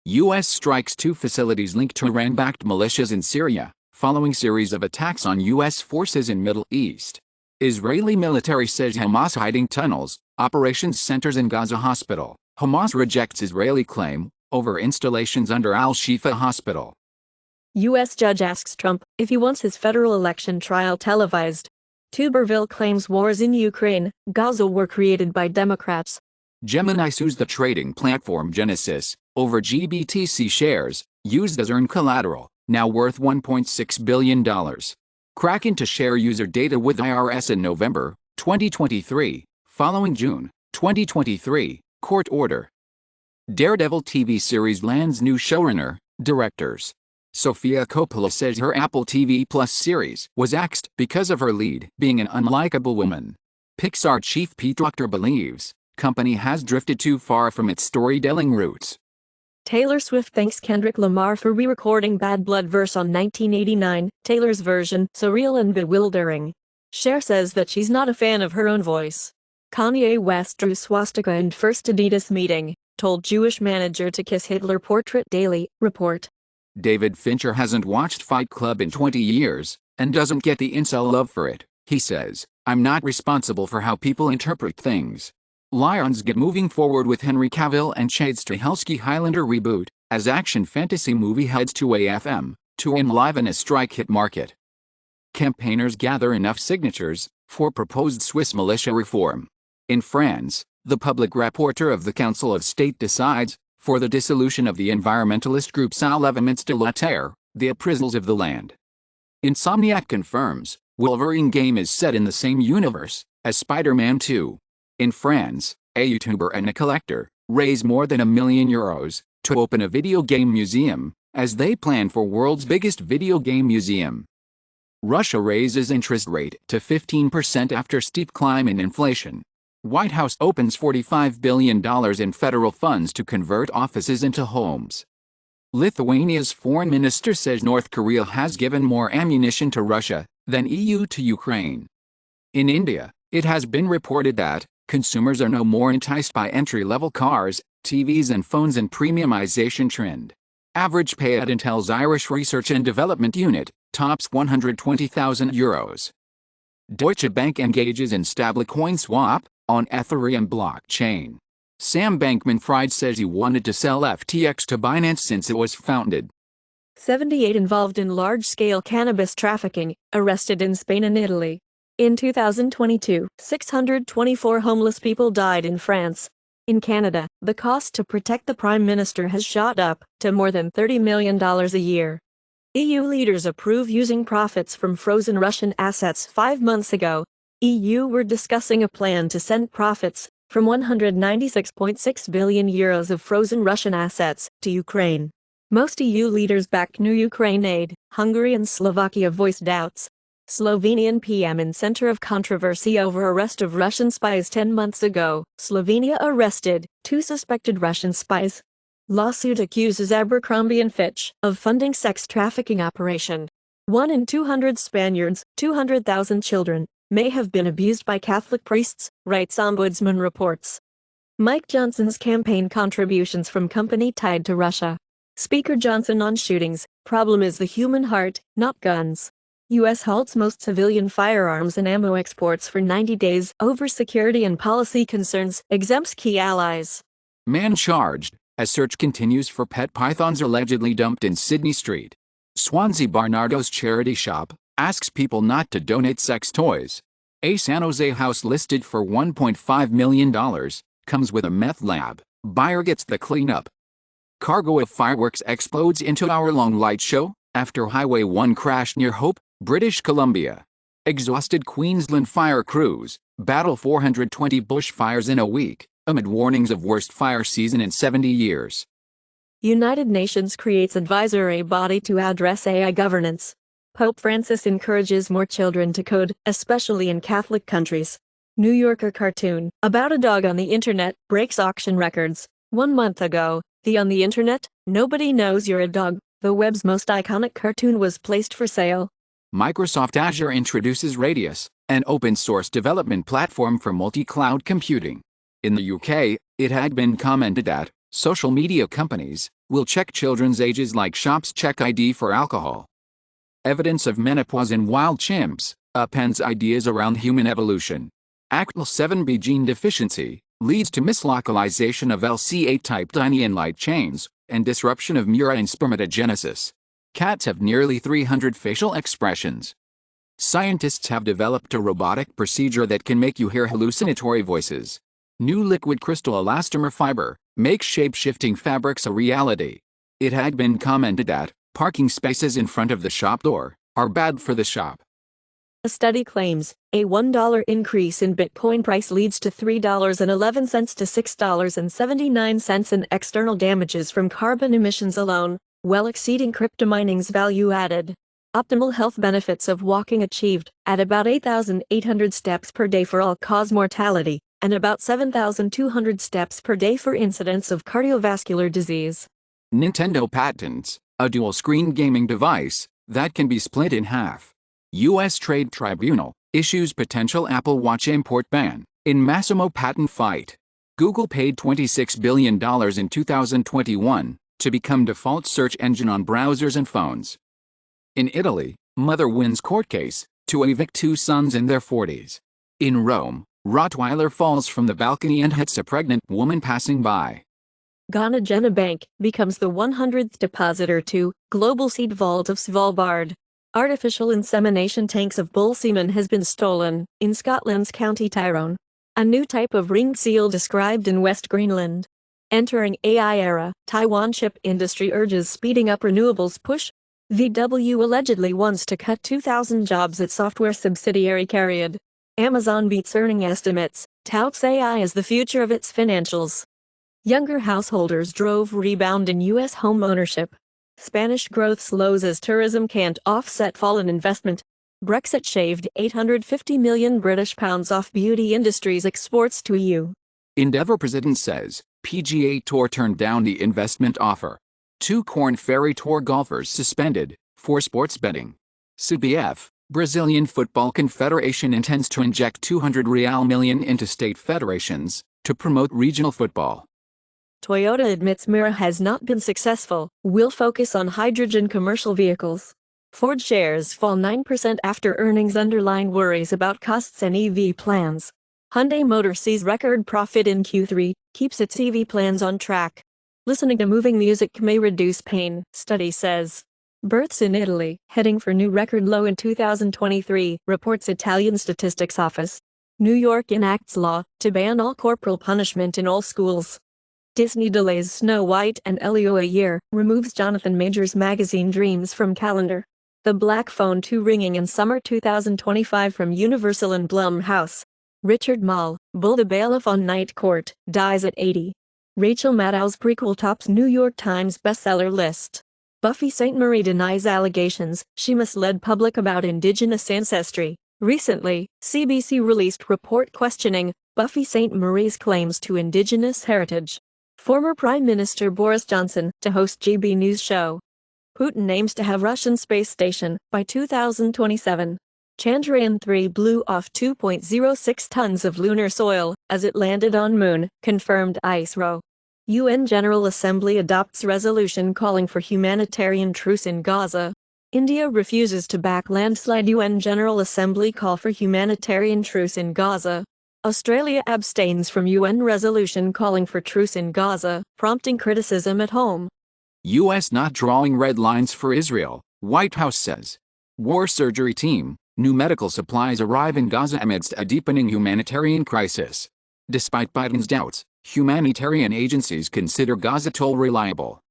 U.S. strikes two facilities linked to Iran-backed militias in Syria, following series of attacks on U.S. forces in Middle East. Israeli military says Hamas hiding tunnels, operations centers in Gaza hospital. Hamas rejects Israeli claim over installations under Al-Shifa hospital. U.S. judge asks Trump if he wants his federal election trial televised. Tuberville claims wars in Ukraine, Gaza were created by Democrats. Gemini sues the trading platform Genesis over GBTC shares, used as earned collateral, now worth $1.6 billion. Crack into share user data with IRS in November 2023, following June 2023 court order. Daredevil TV series lands new showrunner, directors. Sofia Coppola says her Apple TV Plus series was axed because of her lead being an unlikable woman. Pixar chief Pete Docter believes company has drifted too far from its storytelling roots. Taylor Swift thanks Kendrick Lamar for re-recording Bad Blood verse on 1989, Taylor's version, surreal and bewildering. Cher says that she's not a fan of her own voice. Kanye West drew swastika in first Adidas meeting, told Jewish manager to kiss Hitler portrait daily, report. David Fincher hasn't watched Fight Club in 20 years, and doesn't get the incel love for it. He says, "I'm not responsible for how people interpret things." Lionsgate moving forward with Henry Cavill and Chad Stahelski Highlander reboot, as action fantasy movie heads to AFM, to enliven a strike-hit market. Campaigners gather enough signatures for proposed Swiss militia reform. In France, the public rapporteur of the Council of State decides for the dissolution of the environmentalist group Salvaments de la Terre, the appraisals of the land. Insomniac confirms Wolverine game is set in the same universe as Spider-Man 2. In France, a YouTuber and a collector raise more than €1 million to open a video game museum, as they plan for world's biggest video game museum. Russia raises interest rate to 15% after steep climb in inflation. White House opens $45 billion in federal funds to convert offices into homes. Lithuania's foreign minister says North Korea has given more ammunition to Russia than EU to Ukraine. In India, it has been reported that consumers are no more enticed by entry-level cars, TVs and phones and premiumization trend. Average pay at Intel's Irish Research and Development Unit tops €120,000. Deutsche Bank engages in stablecoin swap on Ethereum blockchain. Sam Bankman-Fried says he wanted to sell FTX to Binance since it was founded. 78 involved in large-scale cannabis trafficking, arrested in Spain and Italy. In 2022, 624 homeless people died in France. In Canada, the cost to protect the Prime Minister has shot up to more than $30 million a year. EU leaders approve using profits from frozen Russian assets 5 months ago. EU were discussing a plan to send profits from €196.6 billion of frozen Russian assets to Ukraine. Most EU leaders backed new Ukraine aid. Hungary and Slovakia voiced doubts. Slovenian PM in center of controversy over arrest of Russian spies 10 months ago. Slovenia arrested 2 suspected Russian spies. Lawsuit accuses Abercrombie & Fitch of funding sex trafficking operation. 1 in 200 Spaniards, 200,000 children, may have been abused by Catholic priests, rights ombudsman reports. Mike Johnson's campaign contributions from company tied to Russia. Speaker Johnson on shootings, problem is the human heart, not guns. U.S. halts most civilian firearms and ammo exports for 90 days over security and policy concerns, exempts key allies. Man charged, as search continues for pet pythons allegedly dumped in Sydney Street. Swansea Barnardo's charity shop asks people not to donate sex toys. A San Jose house listed for $1.5 million comes with a meth lab. Buyer gets the cleanup. Cargo of fireworks explodes into hour-long light show after Highway 1 crashed near Hope, British Columbia. Exhausted Queensland fire crews battle 420 bushfires in a week, amid warnings of worst fire season in 70 years. United Nations creates advisory body to address AI governance. Pope Francis encourages more children to code, especially in Catholic countries. New Yorker cartoon about a dog on the internet breaks auction records. 1 month ago, the On the Internet, Nobody Knows You're a Dog, the web's most iconic cartoon, was placed for sale. Microsoft Azure introduces Radius, an open-source development platform for multi-cloud computing. In the UK, it had been commented that Social media companies will check children's ages like shops check ID for alcohol. Evidence of menopause in wild chimps appends ideas around human evolution. ACTL7B gene deficiency leads to mislocalization of LCA-type dynein light chains and disruption of mura in spermatogenesis. Cats have nearly 300 facial expressions. Scientists have developed a robotic procedure that can make you hear hallucinatory voices. New liquid crystal elastomer fiber makes shape-shifting fabrics a reality. It had been commented that parking spaces in front of the shop door are bad for the shop. A study claims a $1 increase in Bitcoin price leads to $3.11 to $6.79 in external damages from carbon emissions alone, well exceeding cryptomining's value added. Optimal health benefits of walking achieved at about 8,800 steps per day for all-cause mortality, and about 7,200 steps per day for incidence of cardiovascular disease. Nintendo patents a dual-screen gaming device that can be split in half. U.S. Trade Tribunal issues potential Apple Watch import ban in Massimo patent fight. Google paid $26 billion in 2021 to become default search engine on browsers and phones. In Italy, mother wins court case to evict two sons in their 40s. In Rome, Rottweiler falls from the balcony and hits a pregnant woman passing by. Ghana Gena Bank becomes the 100th depositor to Global Seed Vault of Svalbard. Artificial insemination tanks of bull semen has been stolen in Scotland's County Tyrone. A new type of ringed seal described in West Greenland. Entering AI era, Taiwan chip industry urges speeding up renewables push. VW allegedly wants to cut 2,000 jobs at software subsidiary Cariad. Amazon beats earning estimates, touts AI as the future of its financials. Younger householders drove rebound in U.S. home ownership. Spanish growth slows as tourism can't offset fallen investment. Brexit shaved £850 million off beauty industry's exports to EU. Endeavour president says PGA Tour turned down the investment offer. 2 Corn Ferry Tour golfers suspended for sports betting. CBF, Brazilian Football Confederation intends to inject $200 million into state federations to promote regional football. Toyota admits Mira has not been successful, will focus on hydrogen commercial vehicles. Ford shares fall 9% after earnings underline worries about costs and EV plans. Hyundai Motor sees record profit in Q3, keeps its EV plans on track. Listening to moving music may reduce pain, study says. Births in Italy, heading for new record low in 2023, reports Italian Statistics Office. New York enacts law to ban all corporal punishment in all schools. Disney delays Snow White and Elio a year, removes Jonathan Majors magazine Dreams from calendar. The Black Phone 2 ringing in summer 2025 from Universal and Blumhouse. Richard Mall, Bull the Bailiff on Night Court, dies at 80. Rachel Maddow's prequel tops New York Times bestseller list. Buffy Sainte-Marie denies allegations she misled public about Indigenous ancestry. Recently, CBC released report questioning Buffy Sainte-Marie's claims to Indigenous heritage. Former Prime Minister Boris Johnson to host GB News show. Putin aims to have Russian space station by 2027. Chandrayaan-3 blew off 2.06 tons of lunar soil as it landed on Moon, confirmed ISRO. UN General Assembly adopts resolution calling for humanitarian truce in Gaza. India refuses to back landslide UN General Assembly call for humanitarian truce in Gaza. Australia abstains from UN resolution calling for truce in Gaza, prompting criticism at home. U.S. not drawing red lines for Israel, White House says. War surgery team, new medical supplies arrive in Gaza amidst a deepening humanitarian crisis. Despite Biden's doubts, humanitarian agencies consider Gaza toll reliable.